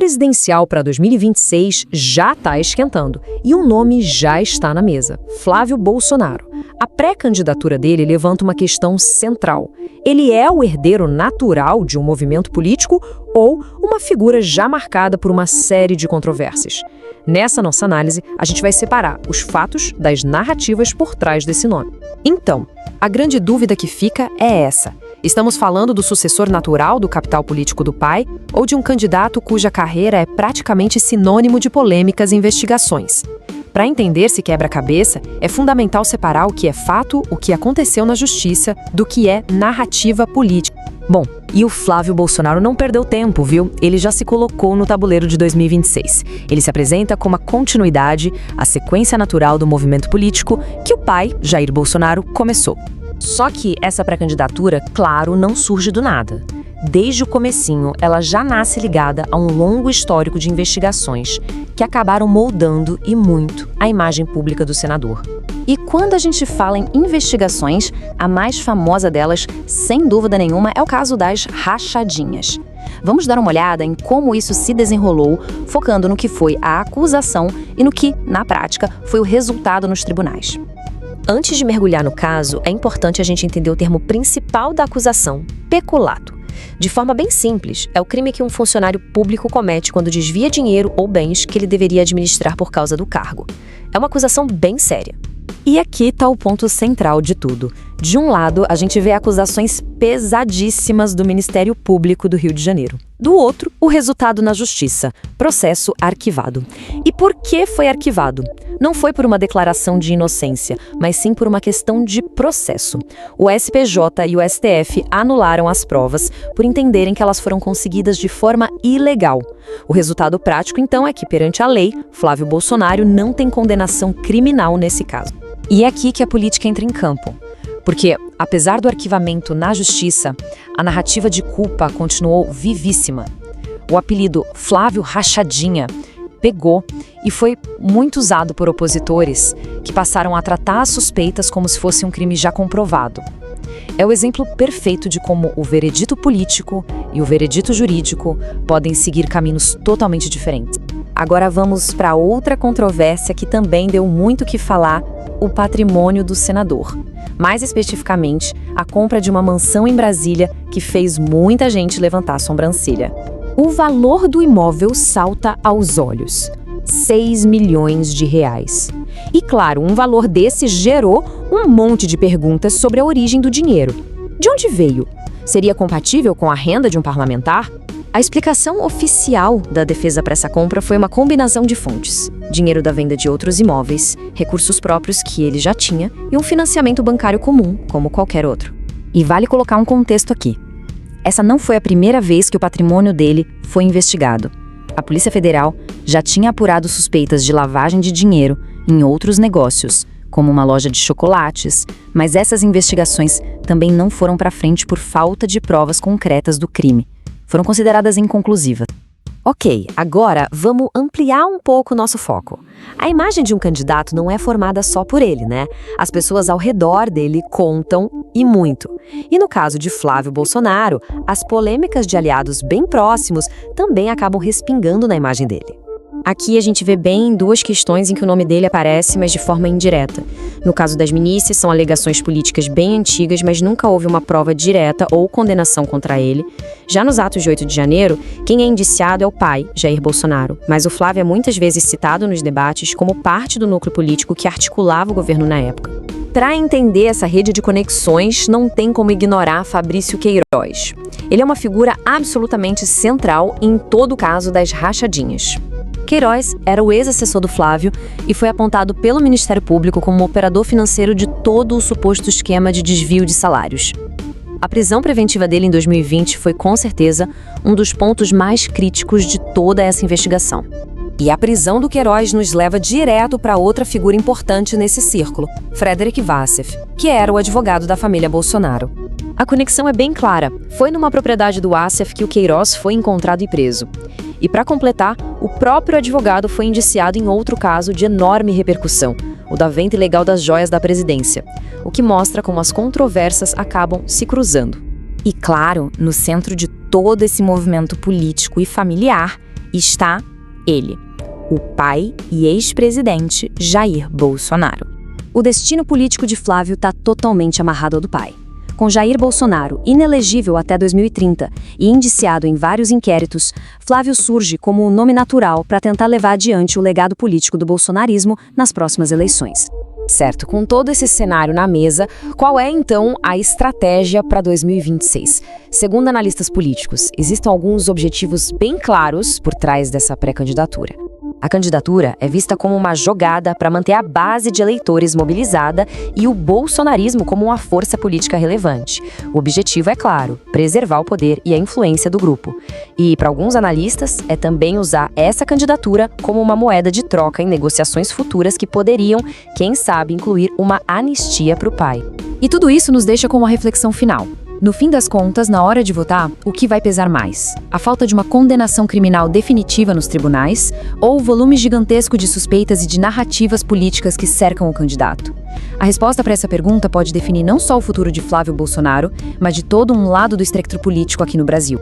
presidencial para 2026 já está esquentando e um nome já está na mesa: Flávio Bolsonaro. A pré-candidatura dele levanta uma questão central. Ele é o herdeiro natural de um movimento político ou uma figura já marcada por uma série de controvérsias? Nessa nossa análise, a gente vai separar os fatos das narrativas por trás desse nome. Então, a grande dúvida que fica é essa: estamos falando do sucessor natural do capital político do pai ou de um candidato cuja carreira é praticamente sinônimo de polêmicas e investigações? Para entender esse quebra-cabeça, é fundamental separar o que é fato, o que aconteceu na justiça, do que é narrativa política. Bom, e o Flávio Bolsonaro não perdeu tempo, viu? Ele já se colocou no tabuleiro de 2026. Ele se apresenta como a continuidade, a sequência natural do movimento político que o pai, Jair Bolsonaro, começou. Só que essa pré-candidatura, claro, não surge do nada. Desde o comecinho, ela já nasce ligada a um longo histórico de investigações que acabaram moldando e muito a imagem pública do senador. E quando a gente fala em investigações, a mais famosa delas, sem dúvida nenhuma, é o caso das rachadinhas. Vamos dar uma olhada em como isso se desenrolou, focando no que foi a acusação e no que, na prática, foi o resultado nos tribunais. Antes de mergulhar no caso, é importante a gente entender o termo principal da acusação: peculato. De forma bem simples, é o crime que um funcionário público comete quando desvia dinheiro ou bens que ele deveria administrar por causa do cargo. É uma acusação bem séria. E aqui está o ponto central de tudo. De um lado, a gente vê acusações pesadíssimas do Ministério Público do Rio de Janeiro. Do outro, o resultado na Justiça: processo arquivado. E por que foi arquivado? Não foi por uma declaração de inocência, mas sim por uma questão de processo. O SPJ e o STF anularam as provas por entenderem que elas foram conseguidas de forma ilegal. O resultado prático, então, é que, perante a lei, Flávio Bolsonaro não tem condenação criminal nesse caso. E é aqui que a política entra em campo. Porque, apesar do arquivamento na Justiça, a narrativa de culpa continuou vivíssima. O apelido Flávio Rachadinha pegou e foi muito usado por opositores que passaram a tratar as suspeitas como se fosse um crime já comprovado. É o exemplo perfeito de como o veredito político e o veredito jurídico podem seguir caminhos totalmente diferentes. Agora vamos para outra controvérsia que também deu muito o que falar: o patrimônio do senador. Mais especificamente, a compra de uma mansão em Brasília que fez muita gente levantar a sobrancelha. O valor do imóvel salta aos olhos: 6 milhões de reais. E claro, um valor desse gerou um monte de perguntas sobre a origem do dinheiro. De onde veio? Seria compatível com a renda de um parlamentar? A explicação oficial da defesa para essa compra foi uma combinação de fontes: dinheiro da venda de outros imóveis, recursos próprios que ele já tinha e um financiamento bancário comum, como qualquer outro. E vale colocar um contexto aqui. Essa não foi a primeira vez que o patrimônio dele foi investigado. A Polícia Federal já tinha apurado suspeitas de lavagem de dinheiro em outros negócios, como uma loja de chocolates, mas essas investigações também não foram para frente por falta de provas concretas do crime. Foram consideradas inconclusivas. Ok, agora vamos ampliar um pouco o nosso foco. A imagem de um candidato não é formada só por ele, né? As pessoas ao redor dele contam, e muito. E no caso de Flávio Bolsonaro, as polêmicas de aliados bem próximos também acabam respingando na imagem dele. Aqui a gente vê bem duas questões em que o nome dele aparece, mas de forma indireta. No caso das milícias, são alegações políticas bem antigas, mas nunca houve uma prova direta ou condenação contra ele. Já nos atos de 8 de janeiro, quem é indiciado é o pai, Jair Bolsonaro, mas o Flávio é muitas vezes citado nos debates como parte do núcleo político que articulava o governo na época. Para entender essa rede de conexões, não tem como ignorar Fabrício Queiroz. Ele é uma figura absolutamente central em todo o caso das rachadinhas. Queiroz era o ex-assessor do Flávio e foi apontado pelo Ministério Público como operador financeiro de todo o suposto esquema de desvio de salários. A prisão preventiva dele em 2020 foi, com certeza, um dos pontos mais críticos de toda essa investigação. E a prisão do Queiroz nos leva direto para outra figura importante nesse círculo, Frederic Wassef, que era o advogado da família Bolsonaro. A conexão é bem clara. Foi numa propriedade do Wassef que o Queiroz foi encontrado e preso. E para completar, o próprio advogado foi indiciado em outro caso de enorme repercussão, o da venda ilegal das joias da presidência, o que mostra como as controvérsias acabam se cruzando. E claro, no centro de todo esse movimento político e familiar está ele, o pai e ex-presidente Jair Bolsonaro. O destino político de Flávio está totalmente amarrado ao do pai. Com Jair Bolsonaro inelegível até 2030 e indiciado em vários inquéritos, Flávio surge como o nome natural para tentar levar adiante o legado político do bolsonarismo nas próximas eleições. Certo, com todo esse cenário na mesa, qual é então a estratégia para 2026? Segundo analistas políticos, existem alguns objetivos bem claros por trás dessa pré-candidatura. A candidatura é vista como uma jogada para manter a base de eleitores mobilizada e o bolsonarismo como uma força política relevante. O objetivo é claro, preservar o poder e a influência do grupo. E, para alguns analistas, é também usar essa candidatura como uma moeda de troca em negociações futuras que poderiam, quem sabe, incluir uma anistia para o pai. E tudo isso nos deixa com uma reflexão final. No fim das contas, na hora de votar, o que vai pesar mais? A falta de uma condenação criminal definitiva nos tribunais ou o volume gigantesco de suspeitas e de narrativas políticas que cercam o candidato? A resposta para essa pergunta pode definir não só o futuro de Flávio Bolsonaro, mas de todo um lado do espectro político aqui no Brasil.